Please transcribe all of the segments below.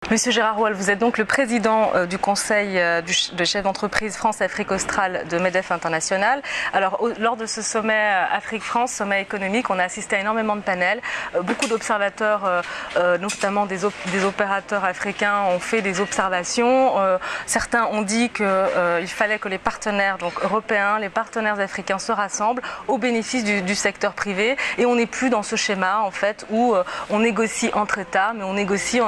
Monsieur Gérard Roual, vous êtes donc le président du conseil de chefs d'entreprise France-Afrique australe de MEDEF International. Alors, lors de ce sommet Afrique-France, sommet économique, on a assisté à énormément de panels. Beaucoup d'observateurs, notamment des opérateurs africains, ont fait des observations. Certains ont dit qu'il fallait que les partenaires donc européens, les partenaires africains se rassemblent au bénéfice du secteur privé. Et on n'est plus dans ce schéma, en fait, où on négocie entre États, mais on négocie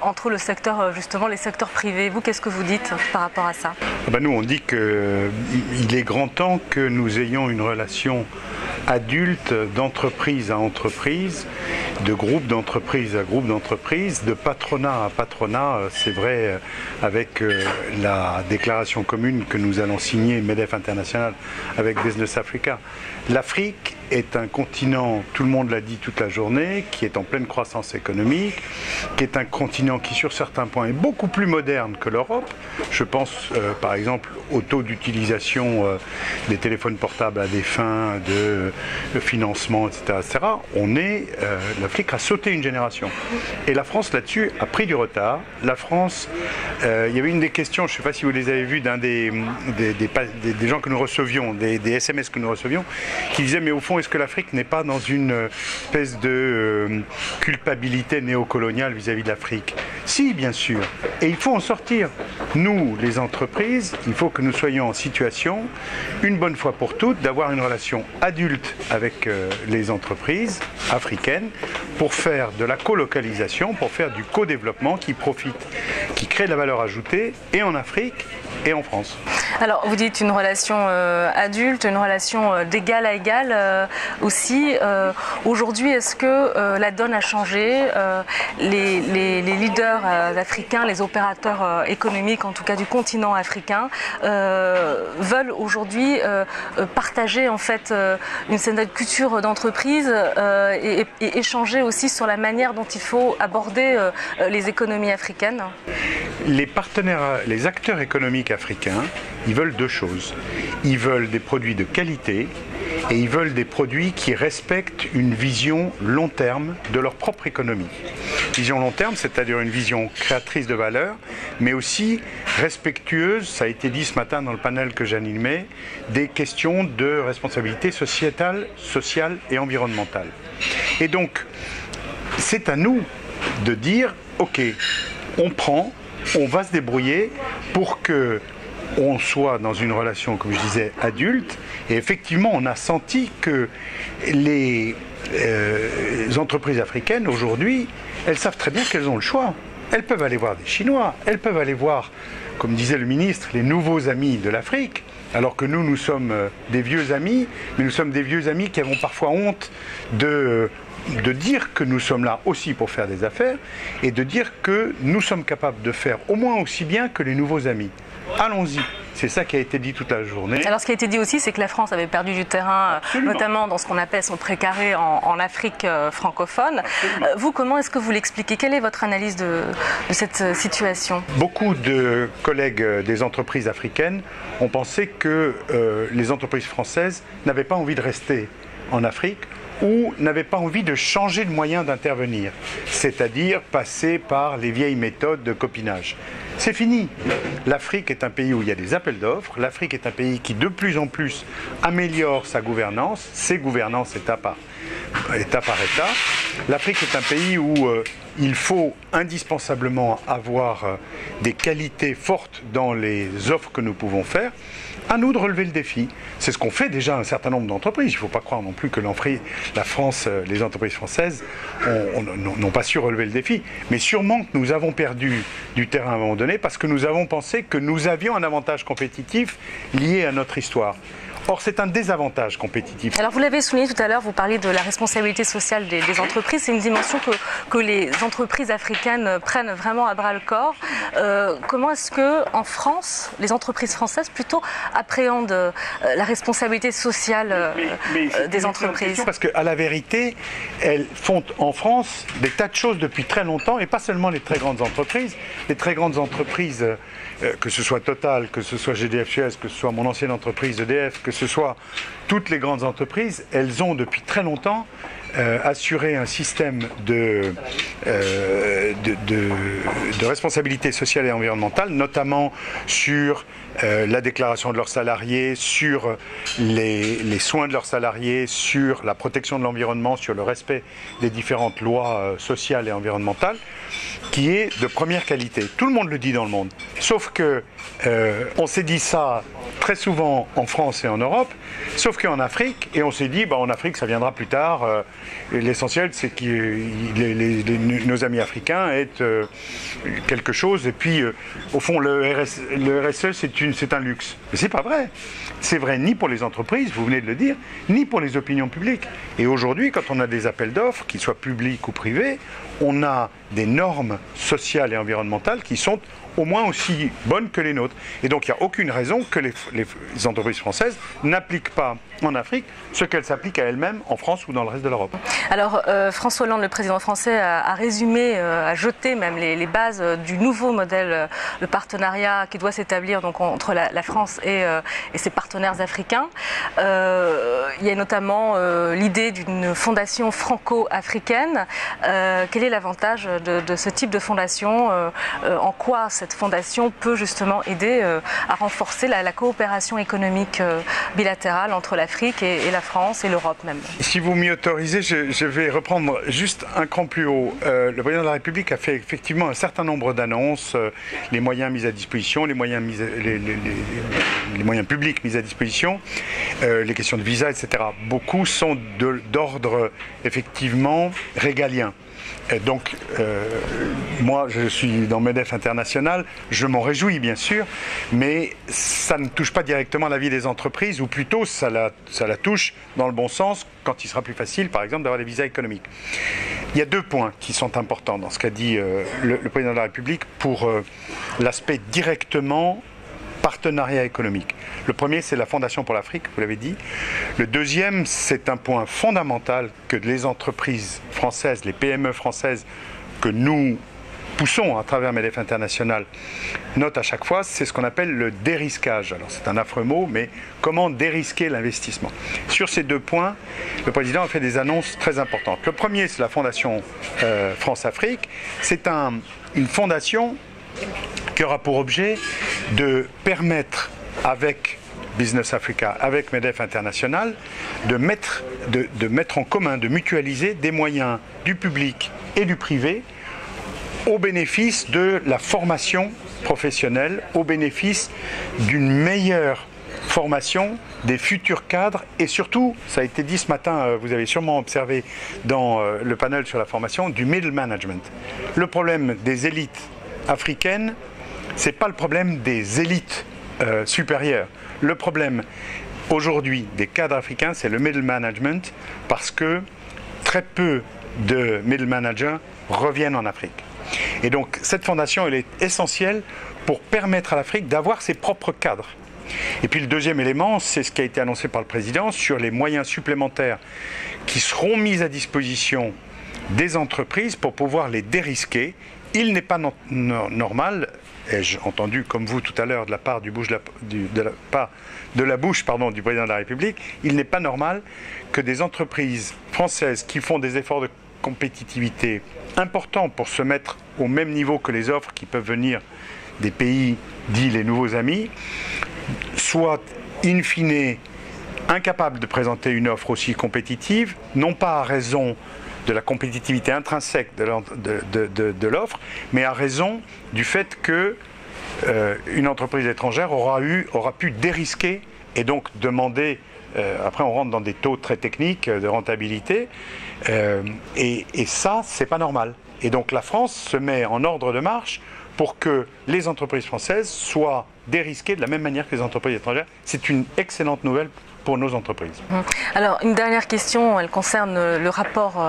entre le secteur, justement, les secteurs privés. Vous, qu'est-ce que vous dites par rapport à ça? Nous, on dit qu'il est grand temps que nous ayons une relation adulte d'entreprise à entreprise, de groupe d'entreprise à groupe d'entreprise, de patronat à patronat. C'est vrai avec la déclaration commune que nous allons signer, MEDEF International, avec Business Africa. L'Afrique est un continent, tout le monde l'a dit toute la journée, qui est en pleine croissance économique, qui est un continent qui sur certains points est beaucoup plus moderne que l'Europe. Je pense par exemple au taux d'utilisation des téléphones portables à des fins de financement, etc. L'Afrique a sauté une génération. Et la France là-dessus a pris du retard. La France, il y avait une des questions, je ne sais pas si vous les avez vues, d'un des gens que nous recevions, des SMS que nous recevions, qui disaient mais au fond est-ce que l'Afrique n'est pas dans une espèce de culpabilité néocoloniale vis-à-vis de l'Afrique? Si, bien sûr, et il faut en sortir. Nous, les entreprises, il faut que nous soyons en situation, une bonne fois pour toutes, d'avoir une relation adulte avec les entreprises africaines pour faire de la colocalisation, pour faire du co-développement qui profite, qui crée de la valeur ajoutée et en Afrique et en France. Alors, vous dites une relation adulte, une relation d'égal à égal aussi. Aujourd'hui, est-ce que la donne a changé? Les leaders africains, les opérateurs économiques, en tout cas du continent africain, veulent aujourd'hui partager en fait une certaine culture d'entreprise et échanger aussi sur la manière dont il faut aborder les économies africaines. Les partenaires, les acteurs économiques africains, ils veulent deux choses. Ils veulent des produits de qualité et ils veulent des produits qui respectent une vision long terme de leur propre économie. Vision long terme, c'est-à-dire une vision créatrice de valeur, mais aussi respectueuse, ça a été dit ce matin dans le panel que j'animais, des questions de responsabilité sociétale, sociale et environnementale. Et donc, c'est à nous de dire, ok, on va se débrouiller pour que on soit dans une relation, comme je disais, adulte. Et effectivement, on a senti que les entreprises africaines, aujourd'hui, elles savent très bien qu'elles ont le choix. Elles peuvent aller voir des Chinois, elles peuvent aller voir, comme disait le ministre, les nouveaux amis de l'Afrique, alors que nous sommes des vieux amis, mais nous sommes des vieux amis qui avons parfois honte de dire que nous sommes là aussi pour faire des affaires et de dire que nous sommes capables de faire au moins aussi bien que les nouveaux amis. Allons-y. C'est ça qui a été dit toute la journée. Alors ce qui a été dit aussi, c'est que la France avait perdu du terrain, absolument, notamment dans ce qu'on appelle son précaré en Afrique francophone. Vous, comment est-ce que vous l'expliquez? Quelle est votre analyse de cette situation? Beaucoup de collègues des entreprises africaines ont pensé que les entreprises françaises n'avaient pas envie de rester en Afrique ou n'avaient pas envie de changer de moyen d'intervenir, c'est-à-dire passer par les vieilles méthodes de copinage. C'est fini. L'Afrique est un pays où il y a des appels d'offres. L'Afrique est un pays qui de plus en plus améliore sa gouvernance, ses gouvernances État par État. L'Afrique est un pays où il faut indispensablement avoir des qualités fortes dans les offres que nous pouvons faire. À nous de relever le défi. C'est ce qu'ont fait déjà un certain nombre d'entreprises. Il ne faut pas croire non plus que la France, les entreprises françaises n'ont pas su relever le défi. Mais sûrement que nous avons perdu du terrain à un moment donné parce que nous avons pensé que nous avions un avantage compétitif lié à notre histoire. Or, c'est un désavantage compétitif. Alors, vous l'avez souligné tout à l'heure, vous parliez de la responsabilité sociale des entreprises. C'est une dimension que les entreprises africaines prennent vraiment à bras-le-corps. Comment est-ce qu'en France, les entreprises françaises plutôt appréhendent la responsabilité sociale des entreprises? Parce qu'à la vérité, elles font en France des tas de choses depuis très longtemps, et pas seulement les très grandes entreprises. Les très grandes entreprises, que ce soit Total, que ce soit GDF Suez, que ce soit mon ancienne entreprise EDF, que ce soit toutes les grandes entreprises, elles ont depuis très longtemps assuré un système de responsabilité sociale et environnementale, notamment sur la déclaration de leurs salariés, sur les soins de leurs salariés, sur la protection de l'environnement, sur le respect des différentes lois sociales et environnementales, qui est de première qualité. Tout le monde le dit dans le monde. Sauf que on s'est dit ça très souvent en France et en Europe, sauf qu'en Afrique, et on s'est dit, en Afrique ça viendra plus tard, l'essentiel c'est que nos amis africains aient quelque chose, et puis au fond le RSE c'est un luxe. Mais c'est pas vrai. C'est vrai ni pour les entreprises, vous venez de le dire, ni pour les opinions publiques. Et aujourd'hui, quand on a des appels d'offres, qu'ils soient publics ou privés, on a des normes sociales et environnementales qui sont au moins aussi bonnes que les nôtres. Et donc il n'y a aucune raison que les entreprises françaises n'appliquent pas en Afrique ce qu'elles s'appliquent à elles-mêmes en France ou dans le reste de l'Europe. Alors François Hollande, le président français, a résumé, a jeté même les bases du nouveau modèle de partenariat qui doit s'établir donc entre la France et ses partenaires africains. Il y a notamment l'idée d'une fondation franco-africaine. Quel est l'avantage de ce type de fondation? En quoi cette fondation peut justement aider à renforcer la coopération économique bilatérale entre l'Afrique et la France et l'Europe même? Si vous m'y autorisez, je vais reprendre juste un cran plus haut. Le président de la République a fait effectivement un certain nombre d'annonces, les moyens mis à disposition, les moyens publics mis à disposition, les questions de visa, etc. Beaucoup sont d'ordre effectivement régalien. Donc, moi, je suis dans MEDEF International, je m'en réjouis bien sûr, mais ça ne touche pas directement la vie des entreprises, ou plutôt ça la touche dans le bon sens quand il sera plus facile, par exemple, d'avoir des visas économiques. Il y a deux points qui sont importants dans ce qu'a dit le président de la République pour l'aspect directement partenariat économique. Le premier, c'est la Fondation pour l'Afrique, vous l'avez dit. Le deuxième, c'est un point fondamental que les entreprises françaises, les PME françaises que nous poussons à travers MEDEF International notent à chaque fois, c'est ce qu'on appelle le dérisquage. Alors c'est un affreux mot, mais comment dérisquer l'investissement? Sur ces deux points, le président a fait des annonces très importantes. Le premier, c'est la Fondation France-Afrique. C'est une fondation qui aura pour objet de permettre avec Business Africa, avec MEDEF International, de mettre en commun, de mutualiser des moyens du public et du privé au bénéfice de la formation professionnelle, au bénéfice d'une meilleure formation des futurs cadres et surtout, ça a été dit ce matin, vous avez sûrement observé dans le panel sur la formation, du middle management. Le problème des élites africaines, c'est pas le problème des élites supérieures. Le problème aujourd'hui des cadres africains, c'est le middle management, parce que très peu de middle managers reviennent en Afrique. Et donc cette fondation, elle est essentielle pour permettre à l'Afrique d'avoir ses propres cadres. Et puis le deuxième élément, c'est ce qui a été annoncé par le président sur les moyens supplémentaires qui seront mis à disposition des entreprises pour pouvoir les dérisquer. Il n'est pas normal, ai-je entendu comme vous tout à l'heure de la part de la bouche du président de la République, il n'est pas normal que des entreprises françaises qui font des efforts de compétitivité importants pour se mettre au même niveau que les offres qui peuvent venir des pays dits les nouveaux amis, soient in fine incapables de présenter une offre aussi compétitive, non pas à raison de la compétitivité intrinsèque de l'offre, mais à raison du fait que une entreprise étrangère aura pu dérisquer et donc demander, après on rentre dans des taux très techniques de rentabilité, et ça, c'est pas normal. Et donc la France se met en ordre de marche pour que les entreprises françaises soient dérisquées de la même manière que les entreprises étrangères. C'est une excellente nouvelle pour nos entreprises. Alors une dernière question, elle concerne le rapport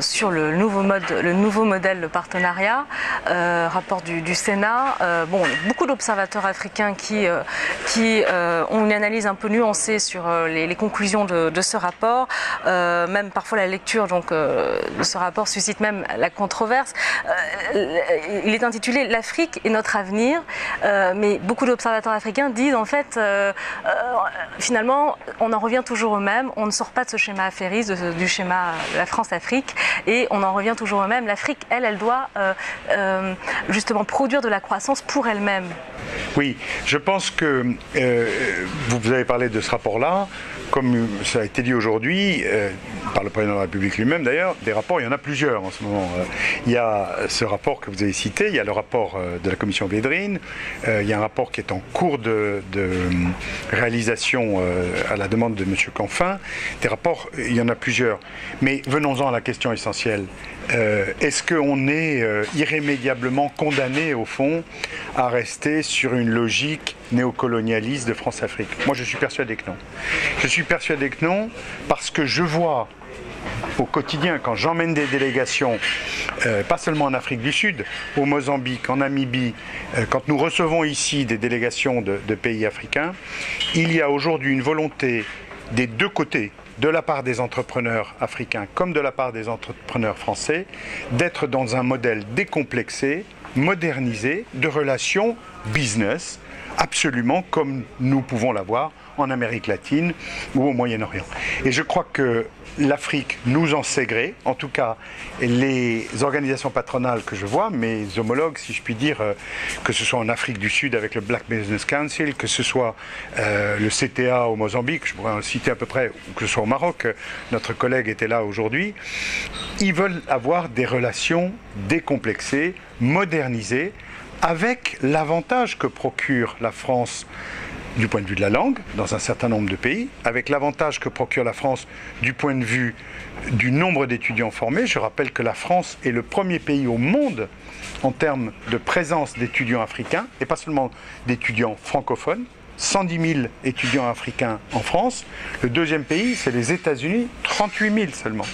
sur le nouveau modèle de partenariat, rapport du Sénat. Beaucoup d'observateurs africains qui ont une analyse un peu nuancée sur les conclusions de ce rapport. Même parfois la lecture de ce rapport suscite même la controverse. Il est intitulé « L'Afrique est notre avenir », mais beaucoup d'observateurs africains disent en fait finalement, on en revient toujours au même. On ne sort pas de ce schéma affairiste, du schéma de la France-Afrique, et on en revient toujours au même. L'Afrique, elle doit justement produire de la croissance pour elle-même. Oui, je pense que vous avez parlé de ce rapport-là. Comme ça a été dit aujourd'hui, par le président de la République lui-même d'ailleurs, des rapports, il y en a plusieurs en ce moment. Il y a ce rapport que vous avez cité, il y a le rapport de la commission Védrine, il y a un rapport qui est en cours de réalisation à la demande de M. Canfin. Des rapports, il y en a plusieurs. Mais venons-en à la question essentielle. Est-ce qu'on est irrémédiablement condamné, au fond, à rester sur une logique néocolonialiste de France-Afrique? Moi, je suis persuadé que non. Je suis persuadé que non, parce que je vois au quotidien, quand j'emmène des délégations, pas seulement en Afrique du Sud, au Mozambique, en Namibie, quand nous recevons ici des délégations de pays africains, il y a aujourd'hui une volonté des deux côtés, de la part des entrepreneurs africains comme de la part des entrepreneurs français, d'être dans un modèle décomplexé, modernisé, de relations business, absolument comme nous pouvons l'avoir en Amérique latine ou au Moyen-Orient. Et je crois que l'Afrique nous en sait gré, en tout cas les organisations patronales que je vois, mes homologues, si je puis dire, que ce soit en Afrique du Sud avec le Black Business Council, que ce soit le CTA au Mozambique, je pourrais en citer à peu près, ou que ce soit au Maroc, notre collègue était là aujourd'hui, ils veulent avoir des relations décomplexées, modernisées, avec l'avantage que procure la France du point de vue de la langue, dans un certain nombre de pays, avec l'avantage que procure la France du point de vue du nombre d'étudiants formés. Je rappelle que la France est le premier pays au monde en termes de présence d'étudiants africains, et pas seulement d'étudiants francophones. 110 000 étudiants africains en France. Le deuxième pays, c'est les États-Unis, 38 000 seulement.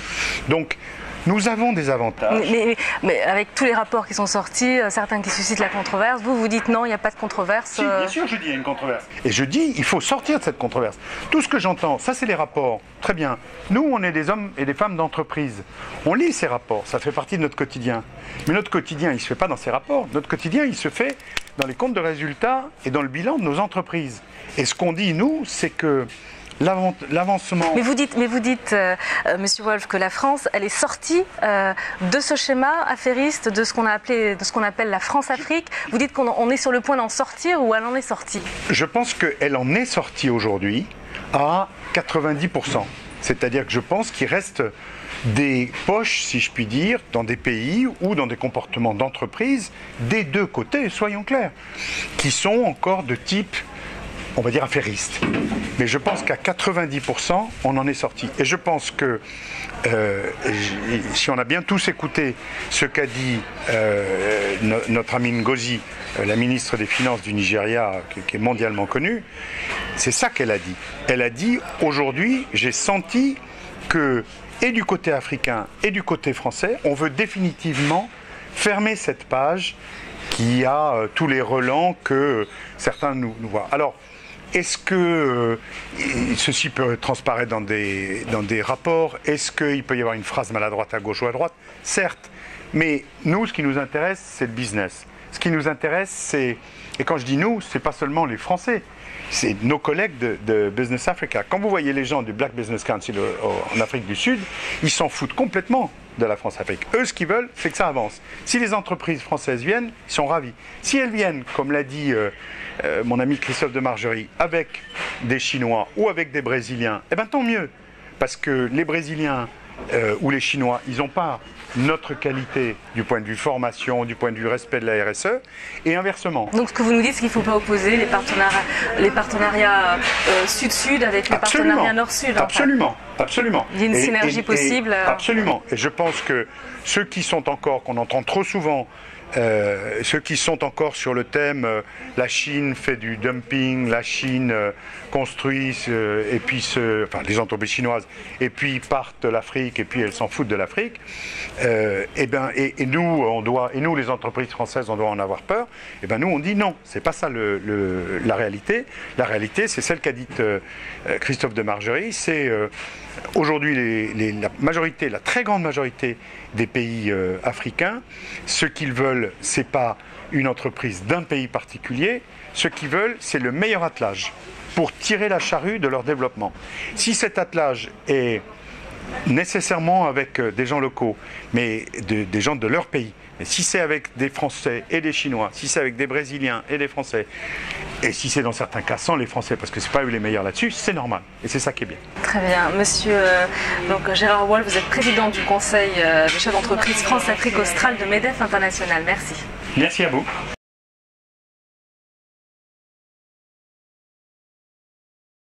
Donc, nous avons des avantages. Mais avec tous les rapports qui sont sortis, certains qui suscitent la controverse, vous dites non, il n'y a pas de controverse. Si, bien sûr, je dis il y a une controverse. Et je dis, il faut sortir de cette controverse. Tout ce que j'entends, ça c'est les rapports. Très bien. Nous, on est des hommes et des femmes d'entreprise. On lit ces rapports, ça fait partie de notre quotidien. Mais notre quotidien, il ne se fait pas dans ces rapports. Notre quotidien, il se fait dans les comptes de résultats et dans le bilan de nos entreprises. Et ce qu'on dit, nous, c'est que l'avancement... Mais vous dites Monsieur Wolf, que la France, elle est sortie de ce schéma affairiste, de ce qu'on appelle la France-Afrique. Vous dites qu'on est sur le point d'en sortir, ou elle en est sortie? Je pense qu'elle en est sortie aujourd'hui à 90%. C'est-à-dire que je pense qu'il reste des poches, si je puis dire, dans des pays ou dans des comportements d'entreprise, des deux côtés, soyons clairs, qui sont encore de type, on va dire, affairiste. Mais je pense qu'à 90%, on en est sorti. Et je pense que si on a bien tous écouté ce qu'a dit notre amie Ngozi, la ministre des Finances du Nigeria, qui est mondialement connue, c'est ça qu'elle a dit. Elle a dit, aujourd'hui, j'ai senti que, et du côté africain et du côté français, on veut définitivement fermer cette page qui a tous les relents que certains nous voient. Alors, est-ce que ceci peut transparaître dans des rapports? Est-ce qu'il peut y avoir une phrase maladroite à gauche ou à droite? Certes, mais nous, ce qui nous intéresse, c'est le business. Ce qui nous intéresse, c'est, et quand je dis nous, c'est pas seulement les Français, c'est nos collègues de Business Africa. Quand vous voyez les gens du Black Business Council en Afrique du Sud, ils s'en foutent complètement de la France-Afrique. Eux, ce qu'ils veulent, c'est que ça avance. Si les entreprises françaises viennent, ils sont ravis. Si elles viennent, comme l'a dit mon ami Christophe de Margerie, avec des Chinois ou avec des Brésiliens, eh bien tant mieux. Parce que les Brésiliens ou les Chinois, ils n'ont pas notre qualité du point de vue formation, du point de vue respect de la RSE, et inversement. Donc ce que vous nous dites, c'est qu'il ne faut pas opposer les partenariats sud-sud avec les partenariats nord-sud. Absolument, absolument. Il y a une synergie possible. Absolument. Et je pense que ceux qui sont encore, qu'on entend trop souvent, ceux qui sont encore sur le thème la Chine fait du dumping, la Chine construit et puis les entreprises chinoises et puis partent de l'Afrique et puis elles s'en foutent de l'Afrique, et nous les entreprises françaises on doit en avoir peur. Et ben nous on dit non, c'est pas ça la réalité. La réalité c'est celle qu'a dite Christophe de Margerie, c'est aujourd'hui la très grande majorité des pays africains, ce qu'ils veulent, c'est pas une entreprise d'un pays particulier, ce qu'ils veulent, c'est le meilleur attelage. pour tirer la charrue de leur développement. Si cet attelage est nécessairement avec des gens locaux, mais des gens de leur pays, et si c'est avec des Français et des Chinois, si c'est avec des Brésiliens et des Français, et si c'est dans certains cas sans les Français, parce que c'est pas eux les meilleurs là-dessus, c'est normal. Et c'est ça qui est bien. Très bien. Monsieur Gérard Wolf, vous êtes président du conseil des chefs d'entreprise France-Afrique australe de MEDEF International. Merci. Merci à vous.